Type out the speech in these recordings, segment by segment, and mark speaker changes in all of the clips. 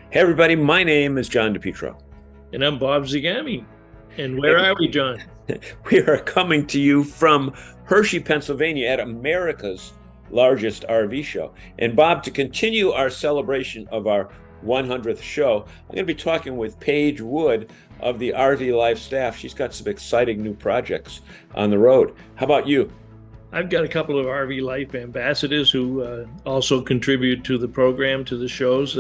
Speaker 1: Hey, everybody, my name is John DePietro.
Speaker 2: And I'm Bob Zagami. And where
Speaker 1: And
Speaker 2: are we, John?
Speaker 1: we are coming to you from Hershey, Pennsylvania at America's largest RV show. And Bob, to continue our celebration of our 100th show, I'm going to be talking with Paige Wood of the RV Life staff. She's got some exciting new projects on the road. How about you?
Speaker 2: I've got a couple of RV Life ambassadors who also contribute to the program, to the shows.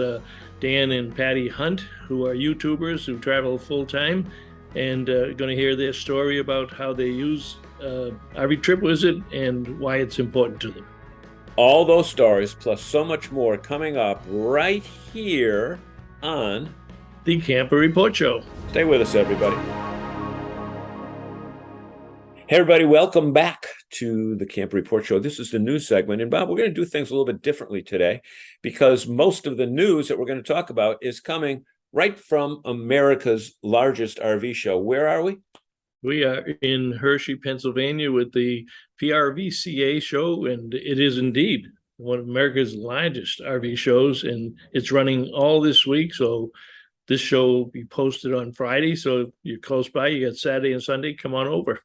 Speaker 2: Dan and Patty Hunt, who are YouTubers who travel full time, and going to hear their story about how they use RV Trip Wizard and why it's important to them.
Speaker 1: All those stories, plus so much more, coming up right here on
Speaker 2: The Camper Report Show.
Speaker 1: Stay with us, everybody. Hey, everybody, welcome back to the Camp Report Show. This is the news segment. And Bob, we're going to do things a little bit differently today because most of the news that we're going to talk about is coming right from America's largest RV show. Where are we?
Speaker 2: We are in Hershey, Pennsylvania with the PRVCA show, and it is indeed one of America's largest RV shows, and it's running all this week. So this show will be posted on Friday. So if you're close by, you got Saturday and Sunday, come on over.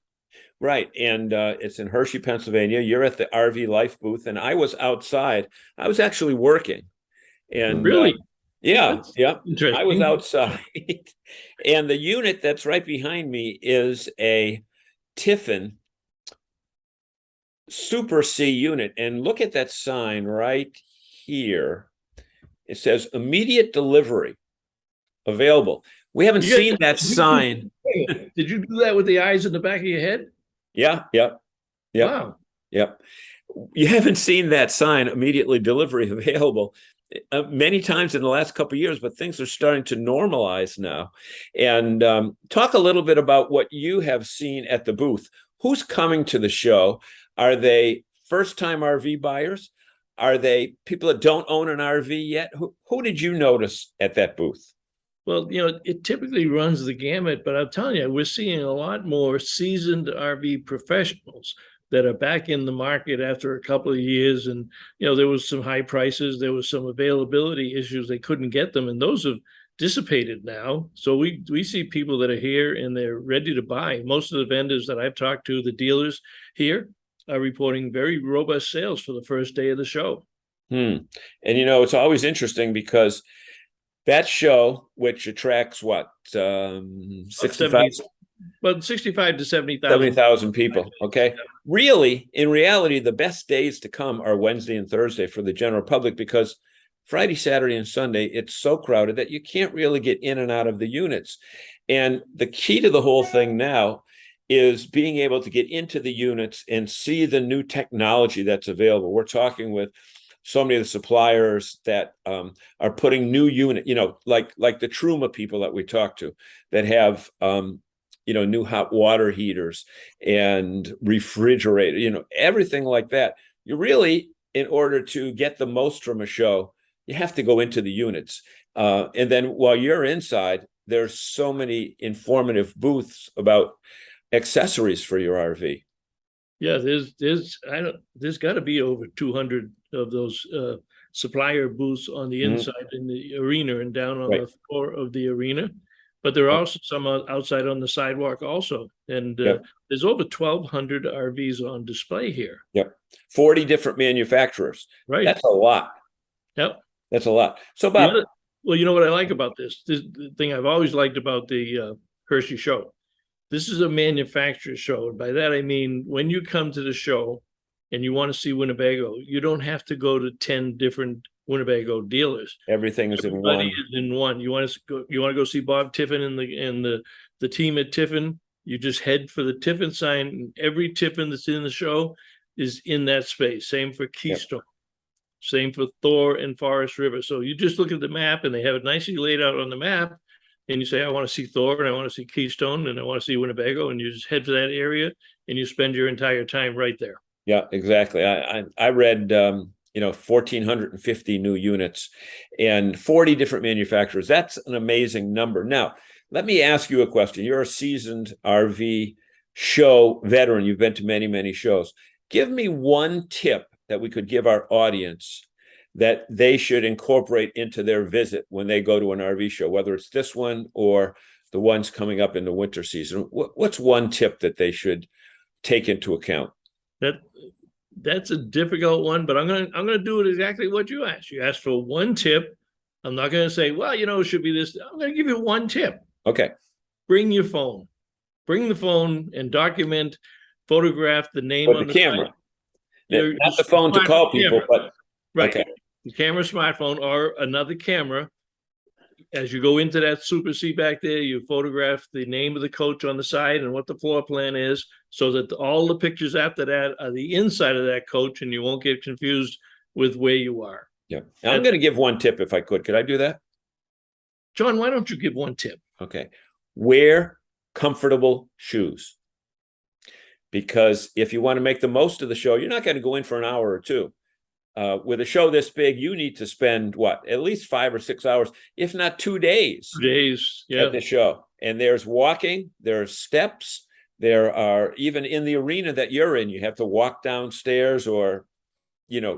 Speaker 1: Right. And it's in Hershey, Pennsylvania. You're at the RV Life booth, and I was outside. I was actually working. And
Speaker 2: Really?
Speaker 1: yeah,
Speaker 2: That's
Speaker 1: yeah. I was
Speaker 2: interesting.
Speaker 1: outside. And the unit that's right behind me is a Tiffin Super C unit. And look at that sign right here. It says immediate delivery available. We haven't
Speaker 2: You
Speaker 1: seen that
Speaker 2: got,
Speaker 1: sign.
Speaker 2: did you do that with the eyes in the back of your head?
Speaker 1: Yeah, yep, yep,
Speaker 2: Wow.
Speaker 1: yep. You haven't seen that sign, immediately delivery available, many times in the last couple of years, but things are starting to normalize now. And talk a little bit about what you have seen at the booth. Who's coming to the show? Are they first-time RV buyers? Are they people that don't own an RV yet? Who did you notice at that booth?
Speaker 2: Well, it typically runs the gamut, but I'm telling you, we're seeing a lot more seasoned RV professionals that are back in the market after a couple of years. And, there was some high prices, there was some availability issues. They couldn't get them, and those have dissipated now. So we see people that are here and they're ready to buy. Most of the vendors that I've talked to, the dealers here, are reporting very robust sales for the first day of the show.
Speaker 1: And it's always interesting because that show, which attracts what, 65,
Speaker 2: 65 to 70,000.
Speaker 1: 70,000 people. Okay. Really, in reality, the best days to come are Wednesday and Thursday for the general public because Friday, Saturday, and Sunday, it's so crowded that you can't really get in and out of the units. And the key to the whole thing now is being able to get into the units and see the new technology that's available. We're talking with so many of the suppliers that are putting new unit, like the Truma people that we talk to that have new hot water heaters and refrigerator, everything like that. You really, in order to get the most from a show, you have to go into the units. And then while you're inside, there's so many informative booths about accessories for your RV.
Speaker 2: Yeah, there's got to be over 200 of those supplier booths on the inside in the arena and down on the floor of the arena. But there are also some outside on the sidewalk also. And there's over 1,200 RVs on display here.
Speaker 1: Yep. 40 different manufacturers.
Speaker 2: Right.
Speaker 1: That's a lot.
Speaker 2: Yep.
Speaker 1: That's a lot. So, Bob.
Speaker 2: Well, you know what I like about this? This thing I've always liked about the Hershey show. This is a manufacturer show. And by that, I mean, when you come to the show and you want to see Winnebago, you don't have to go to 10 different Winnebago dealers.
Speaker 1: Everything is in one.
Speaker 2: Is in one. You want to go see Bob Tiffin and the team at Tiffin. You just head for the Tiffin sign, and every Tiffin that's in the show is in that space. Same for Keystone. Yep. Same for Thor and Forest River. So you just look at the map, and they have it nicely laid out on the map. And you say, I want to see Thor, and I want to see Keystone, and I want to see Winnebago, and you just head to that area, and you spend your entire time right there.
Speaker 1: Yeah, exactly. I read 1,450 new units and 40 different manufacturers. That's an amazing number. Now, let me ask you a question. You're a seasoned RV show veteran. You've been to many, many shows. Give me one tip that we could give our audience that they should incorporate into their visit when they go to an RV show, whether it's this one or the ones coming up in the winter season? What's one tip that they should take into account?
Speaker 2: That's a difficult one, but I'm gonna do it exactly what you asked. You asked for one tip. I'm not gonna say, well, it should be this. I'm gonna give you one tip.
Speaker 1: Okay.
Speaker 2: Bring your phone. Bring the phone and photograph the name on the
Speaker 1: camera.
Speaker 2: Not
Speaker 1: the phone to call people, but
Speaker 2: right.
Speaker 1: Okay.
Speaker 2: The camera, smartphone, or another camera. As you go into that super seat back there, you photograph the name of the coach on the side and what the floor plan is, so that all the pictures after that are the inside of that coach, and you won't get confused with where you are.
Speaker 1: Yeah. I'm going to give one tip if I could. Could I do that?
Speaker 2: John, why don't you give one tip?
Speaker 1: Okay. Wear comfortable shoes. Because if you want to make the most of the show, you're not going to go in for an hour or two. With a show this big, you need to spend at least 5 or 6 hours, if not 2 days.
Speaker 2: 2 days, yeah.
Speaker 1: At the show. And there's walking, there's steps, there are, even in the arena that you're in, you have to walk downstairs or,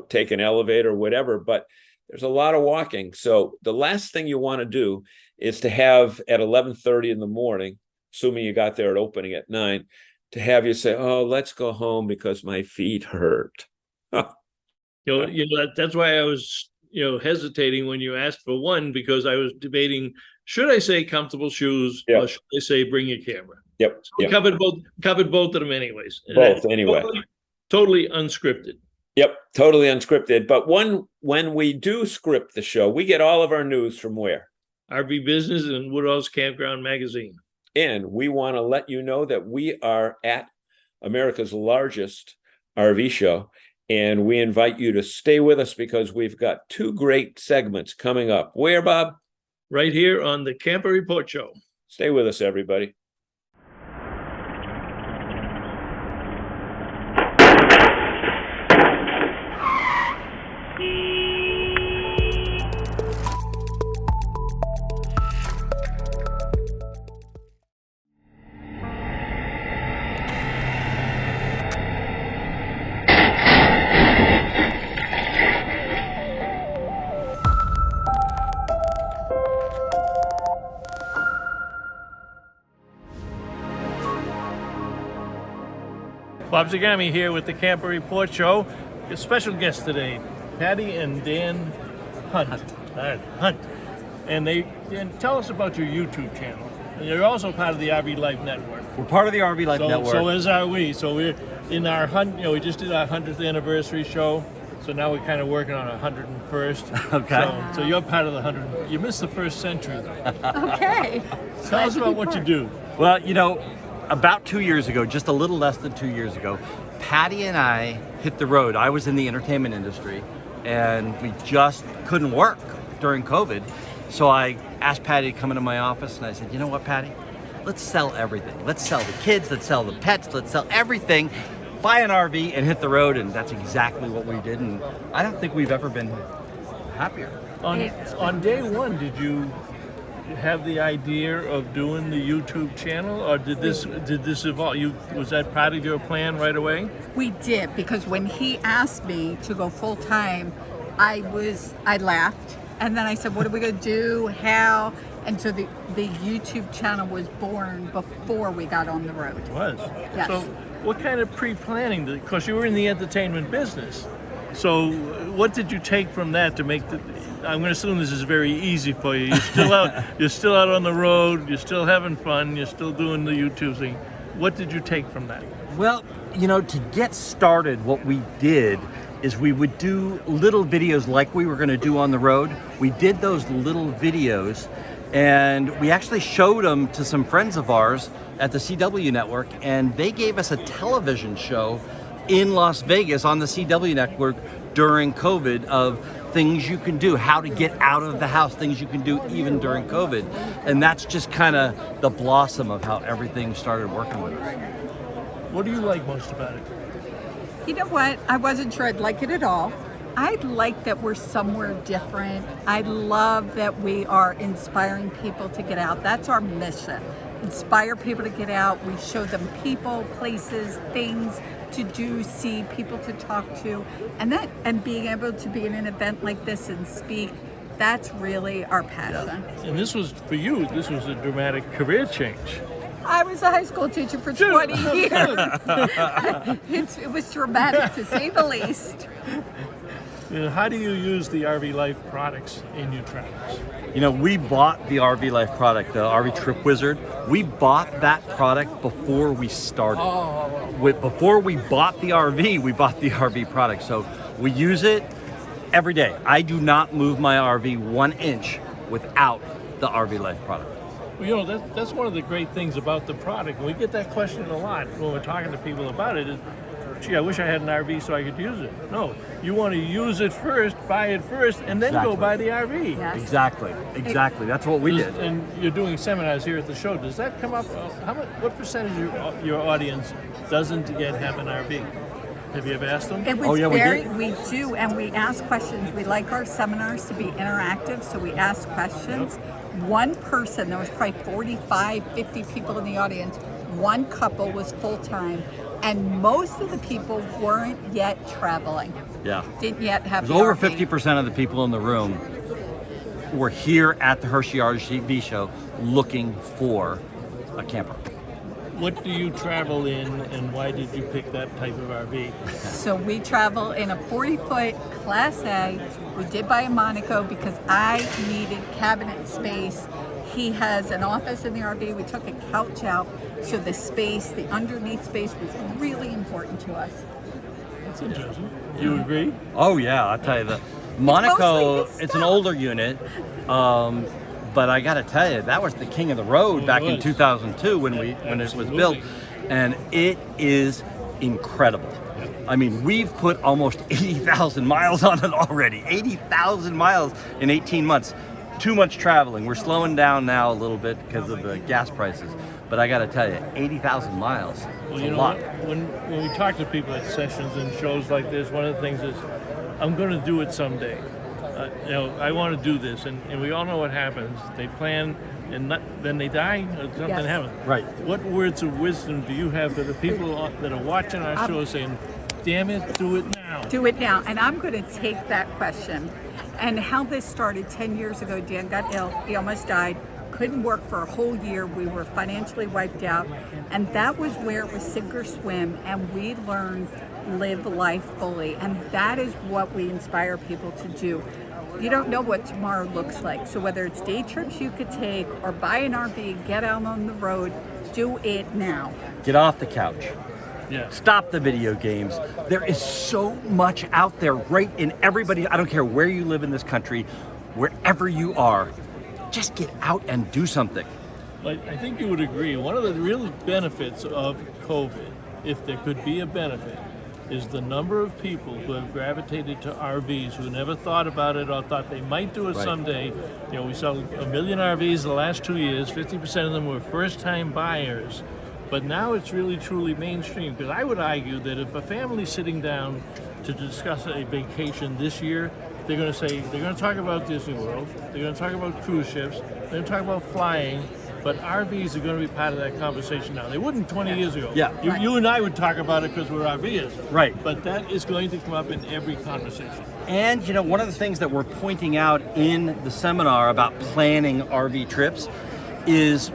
Speaker 1: take an elevator or whatever, but there's a lot of walking. So the last thing you want to do is to have at 11:30 in the morning, assuming you got there at opening at 9, to have you say, oh, let's go home because my feet hurt.
Speaker 2: That's why I was, hesitating when you asked for one, because I was debating, should I say comfortable shoes or should I say bring your camera?
Speaker 1: Yep.
Speaker 2: So we covered both of them anyways.
Speaker 1: Both anyway.
Speaker 2: Totally unscripted.
Speaker 1: Yep, totally unscripted. But when we do script the show, we get all of our news from where?
Speaker 2: RV Business and Woodall's Campground Magazine.
Speaker 1: And we want to let you know that we are at America's largest RV show. And we invite you to stay with us because we've got 2 great segments coming up. Where, Bob?
Speaker 2: Right here on the Camper Report Show.
Speaker 1: Stay with us, everybody.
Speaker 2: Bob Zagami here with the Camper Report Show. A special guest today, Patty and Dan Hunt. And tell us about your YouTube channel. And you're also part of the RV Life Network.
Speaker 3: We're part of the RV Life Network.
Speaker 2: So as are we. So we're in our we just did our 100th anniversary show. So now we're kind of working on our 101st.
Speaker 3: Okay.
Speaker 2: So you're part of the 100. You missed the first century though.
Speaker 4: Okay.
Speaker 2: Tell us about what you do.
Speaker 3: Well, about 2 years ago, just a little less than 2 years ago, Patty and I hit the road. I was in the entertainment industry, and we just couldn't work during COVID. So I asked Patty to come into my office, and I said, you know what, Patty? Let's sell everything. Let's sell the kids, let's sell the pets, let's sell everything. Buy an RV and hit the road, and that's exactly what we did. And I don't think we've ever been happier.
Speaker 2: On day one, did you have the idea of doing the YouTube channel, or did this evolve? Was that part of your plan right away?
Speaker 4: We did, because when he asked me to go full time, I laughed, and then I said, "What are we going to do? How?" And so the YouTube channel was born before we got on the road.
Speaker 2: It was.
Speaker 4: Yes.
Speaker 2: So what kind of pre-planning? Because you were in the entertainment business. So what did you take from that to make I'm going to assume this is very easy for you. You're still out on the road. You're still having fun. You're still doing the YouTube thing. What did you take from that?
Speaker 3: Well, to get started, what we did is we would do little videos like we were going to do on the road. We did those little videos, and we actually showed them to some friends of ours at the CW network, and they gave us a television show in Las Vegas on the CW network during COVID of things you can do, how to get out of the house, things you can do even during COVID. And that's just kind of the blossom of how everything started working with us.
Speaker 2: What do you like most about it?
Speaker 4: You know what? I wasn't sure I'd like it at all. I like that we're somewhere different. I love that we are inspiring people to get out. That's our mission. Inspire people to get out. We show them people, places, things to do, see, people to talk to, and being able to be in an event like this and speak. That's really our passion.
Speaker 2: And this was, for you, this was a dramatic career change.
Speaker 4: I was a high school teacher for 20 years. It was dramatic, to say the least.
Speaker 2: How do you use the RV Life products in your travels?
Speaker 3: You know, we bought the RV Life product, the RV Trip Wizard. We bought that product before we started. Before we bought the RV, we bought the RV product. So we use it every day. I do not move my RV 1 inch without the RV Life product.
Speaker 2: Well, you know, that's one of the great things about the product. And we get that question a lot when we're talking to people about it. Is, gee, I wish I had an RV so I could use it. No, you want to use it first, buy it first, and then go buy the RV.
Speaker 4: Yes.
Speaker 3: Exactly. That's what we did.
Speaker 2: And you're doing seminars here at the show. Does that come up? What percentage of your audience doesn't yet have an RV? Have you ever asked them?
Speaker 4: It was we do, and we ask questions. We like our seminars to be interactive, so we ask questions. One person, there was probably 45, 50 people in the audience, one couple was full-time, and most of the people weren't yet traveling.
Speaker 3: Yeah.
Speaker 4: Didn't yet have
Speaker 3: the over 50% of the people in the room were here at the Hershey RV Show looking for a camper.
Speaker 2: What do you travel in, and why did you pick that type of RV?
Speaker 4: So we travel in a 40-foot Class A. We did buy a Monaco because I needed cabinet space. He has an office in the RV. We took a couch out, so the space, the underneath space was really important to us.
Speaker 2: That's interesting. You agree?
Speaker 3: Oh yeah, I'll tell you, the Monaco, it's an older unit. But I got to tell you, that was the king of the road back in 2002 when it was built, and it is incredible. I mean, we've put almost 80,000 miles on it already. 80,000 miles in 18 months. Too much traveling. We're slowing down now a little bit because of the gas prices. But I got to tell you, 80,000 miles.
Speaker 2: Well,
Speaker 3: you know what?
Speaker 2: When we talk to people at sessions and shows like this, one of the things is, I'm going to do it someday. I want to do this, and we all know what happens. They plan, and then they die, or something happens.
Speaker 3: Right.
Speaker 2: What words of wisdom do you have for the people that are watching our show saying, damn it, do it now?
Speaker 4: Do it now. And I'm going to take that question. And how this started 10 years ago, Dan got ill. He almost died. Couldn't work for a whole year. We were financially wiped out. And that was where it was sink or swim. And we learned live life fully. And that is what we inspire people to do. You don't know what tomorrow looks like. So whether it's day trips you could take or buy an RV, get out on the road, do it now.
Speaker 3: Get off the couch.
Speaker 2: Yeah.
Speaker 3: Stop the video games. There is so much out there right in everybody. I don't care where you live in this country, wherever you are, just get out and do something.
Speaker 2: I think you would agree. One of the real benefits of COVID, if there could be a benefit, is the number of people who have gravitated to RVs who never thought about it or thought they might do it someday. You know, we saw 1 million RVs in the last 2 years. 50% of them were first-time buyers. But now it's really, truly mainstream. Because I would argue that if a family's sitting down to discuss a vacation this year, they're going to talk about Disney World, they're going to talk about cruise ships, they're going to talk about flying, but RVs are going to be part of that conversation now. They wouldn't 20 years ago.
Speaker 3: Yeah.
Speaker 2: You and I would talk about it because we're RVers.
Speaker 3: Right.
Speaker 2: But that is going to come up in every conversation.
Speaker 3: And, you know, one of the things that we're pointing out in the seminar about planning RV trips is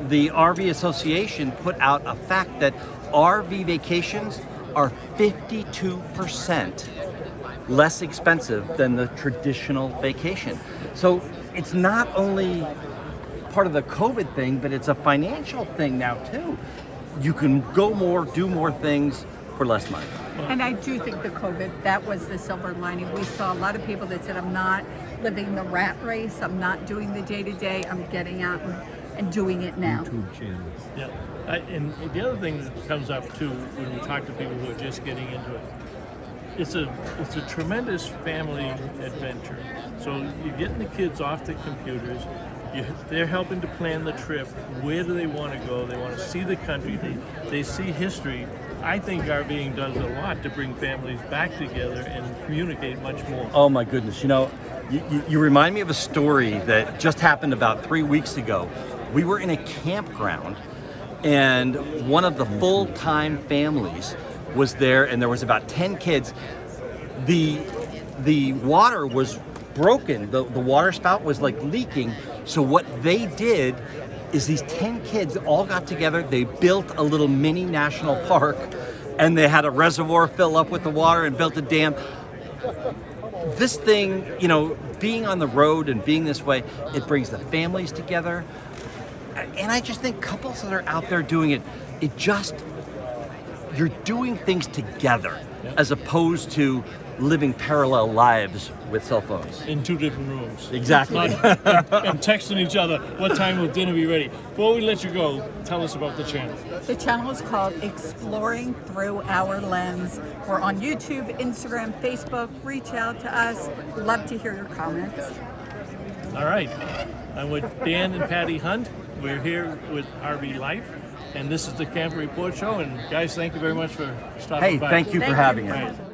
Speaker 3: the RV Association put out a fact that RV vacations are 52% less expensive than the traditional vacation. So it's not only part of the COVID thing, but it's a financial thing now too. You can go more, do more things for less money.
Speaker 4: And I do think the COVID, that was the silver lining. We saw a lot of people that said, I'm not living the rat race, I'm not doing the day-to-day, I'm getting out and doing it now.
Speaker 5: YouTube channels.
Speaker 2: Yeah. And the other thing that comes up too when we talk to people who are just getting into it, it's a tremendous family adventure. So you're getting the kids off the computers. They're helping to plan the trip. Where do they want to go? They want to see the country. They see history. I think RVing does a lot to bring families back together and communicate much more.
Speaker 3: Oh my goodness, you remind me of a story that just happened about 3 weeks ago. We were in a campground and one of the full-time families was there, and there was about 10 kids. The water was broken, the water spout was like leaking. So what they did is these 10 kids all got together, they built a little mini national park, and they had a reservoir fill up with the water and built a dam. This thing, being on the road and being this way, it brings the families together. And I just think couples that are out there doing it, you're doing things together as opposed to living parallel lives with cell phones.
Speaker 2: In 2 different rooms.
Speaker 3: Exactly.
Speaker 2: And texting each other, what time will dinner be ready? Before we let you go, tell us about the channel.
Speaker 4: The channel is called Exploring Through Our Lens. We're on YouTube, Instagram, Facebook. Reach out to us. Love to hear your comments.
Speaker 2: All right. I'm with Dan and Patty Hunt. We're here with RV Life, and this is the Camper Report Show. And guys, thank you very much for stopping by.
Speaker 3: Hey, thank you for having us.
Speaker 2: Right.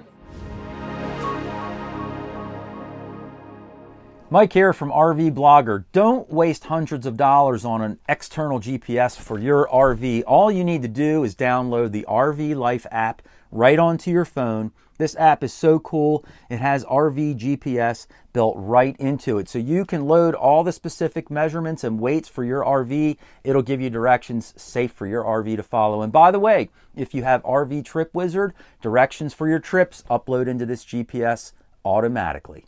Speaker 5: Mike here from RV Blogger. Don't waste hundreds of dollars on an external GPS for your RV. All you need to do is download the RV Life app right onto your phone. This app is so cool. It has RV GPS built right into it. So you can load all the specific measurements and weights for your RV. It'll give you directions safe for your RV to follow. And by the way, if you have RV Trip Wizard, directions for your trips upload into this GPS automatically.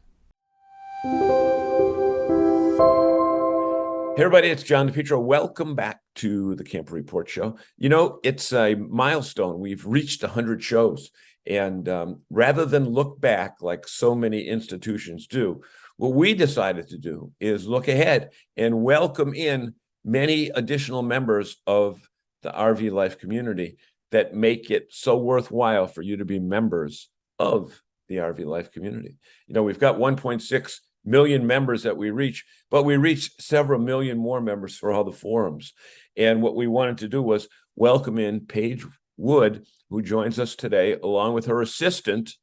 Speaker 1: Hey everybody, it's John DePietro. Welcome back to the Camper Report Show. It's a milestone. We've reached 100 shows. And rather than look back like so many institutions do, what we decided to do is look ahead and welcome in many additional members of the RV Life community that make it so worthwhile for you to be members of the RV Life community. We've got 1.6 million members that we reach, but we reach several million more members for all the forums. And what we wanted to do was welcome in Paige Wood, who joins us today, along with her assistant,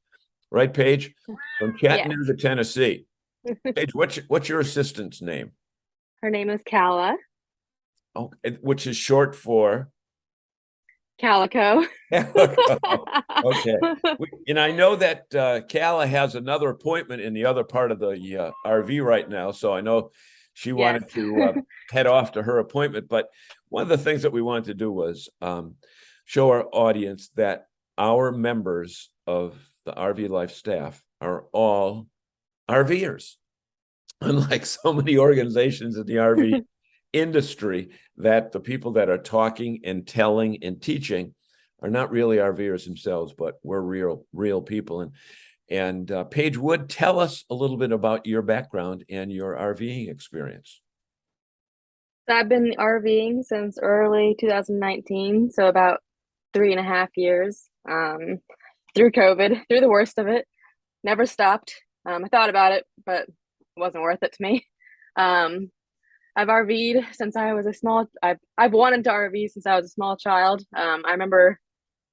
Speaker 1: right, Paige, from Chattanooga, Tennessee. Paige, what's your assistant's name?
Speaker 6: Her name is Calla.
Speaker 1: Oh, which is short for
Speaker 6: Calico.
Speaker 1: Okay. And I know that Calla has another appointment in the other part of the RV right now, so I know she wanted to head off to her appointment. But one of the things that we wanted to do was show our audience that our members of the RV Life staff are all RVers. Unlike so many organizations in the RV industry, that the people that are talking and telling and teaching are not really RVers themselves, but we're real people. And Paige Wood, tell us a little bit about your background and your RVing experience.
Speaker 6: I've been RVing since early 2019, so about 3.5 years, through COVID, through the worst of it. Never stopped. I thought about it, but it wasn't worth it to me. I've RV'd since I was I've wanted to RV since I was a small child. I remember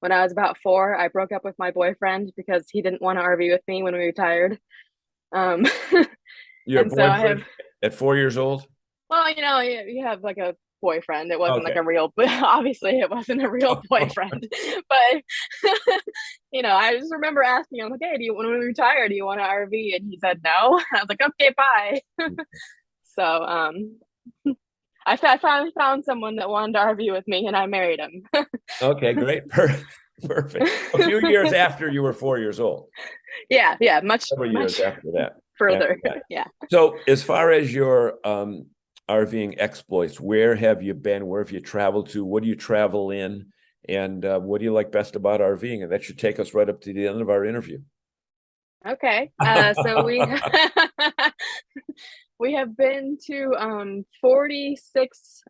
Speaker 6: when I was about 4, I broke up with my boyfriend because he didn't want to RV with me when we retired.
Speaker 1: Your boyfriend at 4 years old?
Speaker 6: Well, you have like a boyfriend. It wasn't like a real, obviously it wasn't a real boyfriend, but I just remember asking him, okay, when we retire, do you want to RV? And he said no. I was like, okay, bye. So I finally found someone that wanted to RV with me, and I married him.
Speaker 1: Okay, great. Perfect. A few years after you were 4 years old.
Speaker 6: Yeah, much
Speaker 1: years after that.
Speaker 6: Further, yeah.
Speaker 1: So as far as your RVing exploits, where have you been? Where have you traveled to? What do you travel in? And what do you like best about RVing? And that should take us right up to the end of our interview.
Speaker 6: Okay. So we have been to 46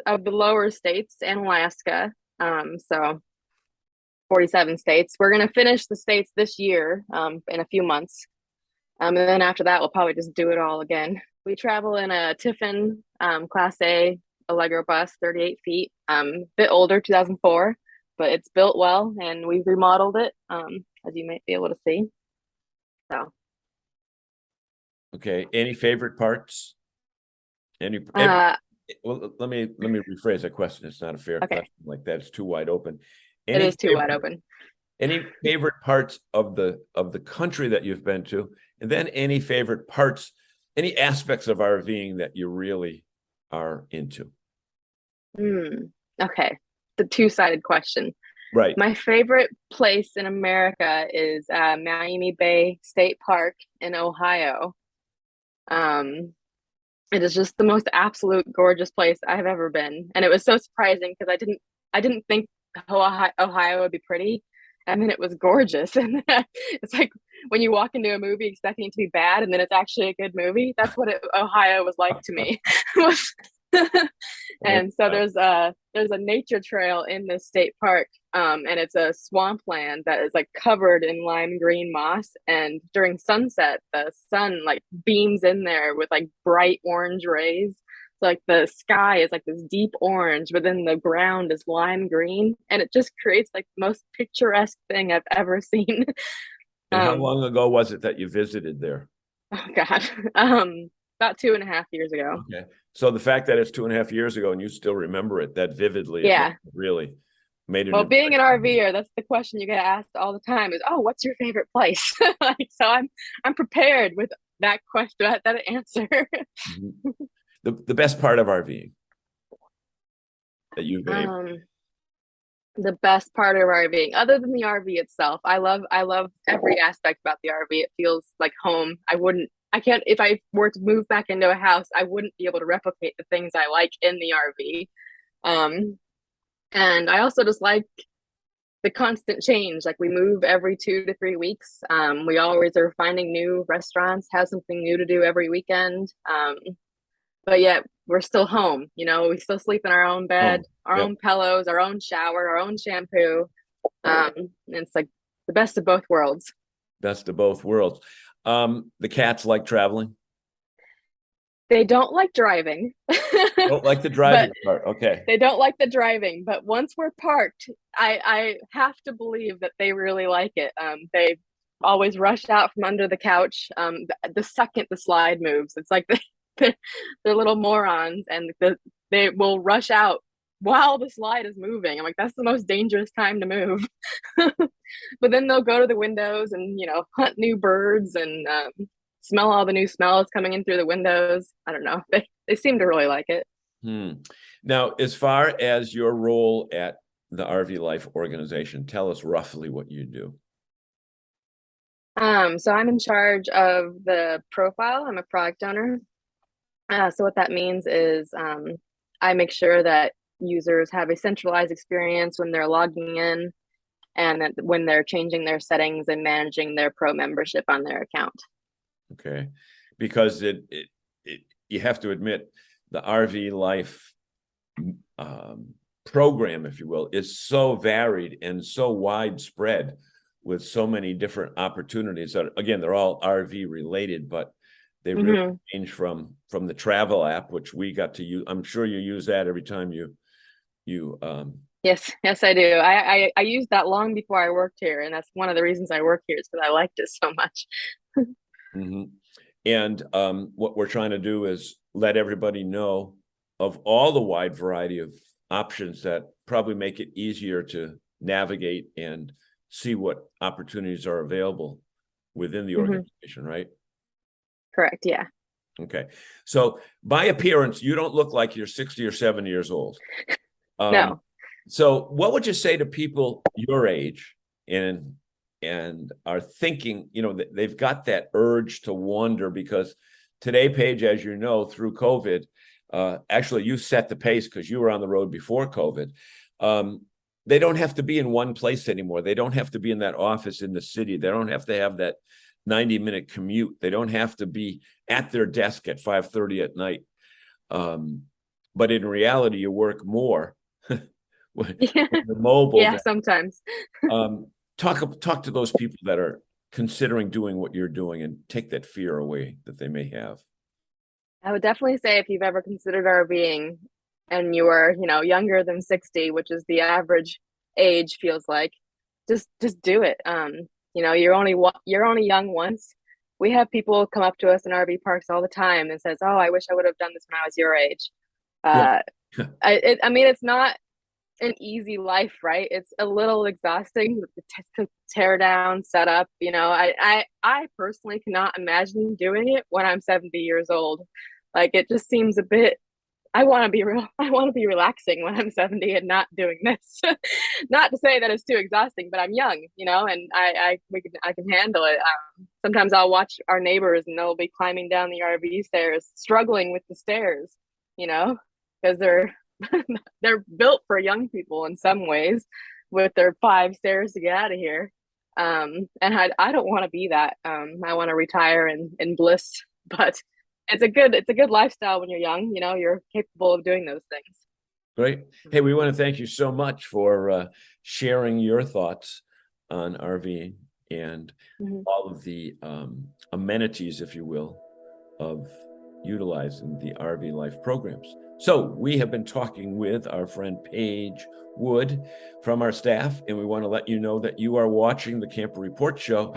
Speaker 6: of the lower states and Alaska. So 47 states. We're going to finish the states this year in a few months. And then after that, we'll probably just do it all again. We travel in a Tiffin Class A Allegro bus, 38 feet, bit older, 2004. but it's built well, and we've remodeled it, as you might be able to see. So,
Speaker 1: Okay. Any favorite parts? Well, let me rephrase that question. It's not a fair
Speaker 6: okay,
Speaker 1: question like that. It's too wide open.
Speaker 6: it is too wide open.
Speaker 1: Any favorite parts of the country that you've been to, and then any favorite parts, any aspects of RVing that you really are into?
Speaker 6: Okay, the two-sided question.
Speaker 1: Right.
Speaker 6: My favorite place in America is Miami Bay State Park in Ohio. It is just the most absolute gorgeous place I've ever been, and it was so surprising because I didn't think Ohio would be pretty, and then it was gorgeous. And it's like when you walk into a movie expecting it to be bad, and then it's actually a good movie. That's what Ohio was like to me. And so there's a nature trail in this state park, and it's a swampland that is like covered in lime green moss. And during sunset, the sun like beams in there with like bright orange rays. So, like the sky is like this deep orange, but then the ground is lime green, and it just creates like the most picturesque thing I've ever seen.
Speaker 1: And how long ago was it that you visited there?
Speaker 6: Oh God, about 2.5 years ago.
Speaker 1: Okay. So the fact that it's 2.5 years ago and you still remember it that vividly,
Speaker 6: yeah,
Speaker 1: it really made it.
Speaker 6: Well, being an RVer, that's the question you get asked all the time: is, "Oh, what's your favorite place?" Like, so I'm prepared with that question, that answer.
Speaker 1: The best part of RVing that you've been able.
Speaker 6: The best part of RVing, other than the RV itself, I love every aspect about the RV. It feels like home. I can't, if I were to move back into a house, I wouldn't be able to replicate the things I like in the RV. And I also just like the constant change. Like, we move every 2 to 3 weeks. We always are finding new restaurants, have something new to do every weekend. But yet we're still home, we still sleep in our own bed, our own pillows, our own shower, our own shampoo. And it's like the best of both worlds.
Speaker 1: Best of both worlds. The cats like traveling?
Speaker 6: They don't like driving.
Speaker 1: Don't like the driving part. Okay.
Speaker 6: They don't like the driving, but once we're parked, I have to believe that they really like it. They always rush out from under the couch the second the slide moves. It's like they're little morons, and they will rush out while the slide is moving. I'm like, that's the most dangerous time to move. But then they'll go to the windows and hunt new birds and smell all the new smells coming in through the windows. I don't know, they seem to really like it.
Speaker 1: Now, as far as your role at the RV Life organization, tell us roughly what you do.
Speaker 6: So I'm in charge of the profile. I'm a product owner. So what that means is I make sure that users have a centralized experience when they're logging in, and that when they're changing their settings and managing their pro membership on their account.
Speaker 1: Okay, because you have to admit, the RV Life program, if you will, is so varied and so widespread, with so many different opportunities that, again, they're all RV related, but they really change from the travel app, which we got to use. I'm sure you use that every time you
Speaker 6: Yes, I do. I used that long before I worked here, and that's one of the reasons I work here, is because I liked it so much.
Speaker 1: And what we're trying to do is let everybody know of all the wide variety of options that probably make it easier to navigate and see what opportunities are available within the organization, right?
Speaker 6: Correct. Yeah.
Speaker 1: Okay. So by appearance, you don't look like you're 60 or 70 years old.
Speaker 6: No.
Speaker 1: So what would you say to people your age and are thinking, they've got that urge to wander? Because today, Paige, as you know, through COVID, actually you set the pace because you were on the road before COVID. They don't have to be in one place anymore. They don't have to be in that office in the city. They don't have to have that 90-minute commute. They don't have to be at their desk at 5:30 at night. But in reality, you work more when you're mobile.
Speaker 6: Yeah, sometimes.
Speaker 1: Talk to those people that are considering doing what you're doing, and take that fear away that they may have.
Speaker 6: I would definitely say, if you've ever considered RVing and you are, younger than 60, which is the average age feels like. Just do it. You know, you're only young once. We have people come up to us in RV parks all the time and says, "Oh, I wish I would have done this when I was your age."
Speaker 1: Yeah.
Speaker 6: I mean, it's not an easy life, right? It's a little exhausting to tear down, set up. You know, I personally cannot imagine doing it when I'm 70 years old. Like, it just seems a bit. I want to be real. I want to be relaxing when I'm 70 and not doing this. Not to say that it's too exhausting, but I'm young, you know, and I can handle it. Sometimes I'll watch our neighbors and they'll be climbing down the RV stairs, struggling with the stairs, you know, because they're built for young people in some ways, with their 5 stairs to get out of here. And I don't want to be that. I want to retire in bliss, but it's a good lifestyle when you're young. You know, you're capable of doing those things.
Speaker 1: Great. Hey, we want to thank you so much for sharing your thoughts on RVing and all of the amenities, if you will, of utilizing the RV Life programs. So we have been talking with our friend Paige Wood from our staff, and we want to let you know that you are watching the Camper Report Show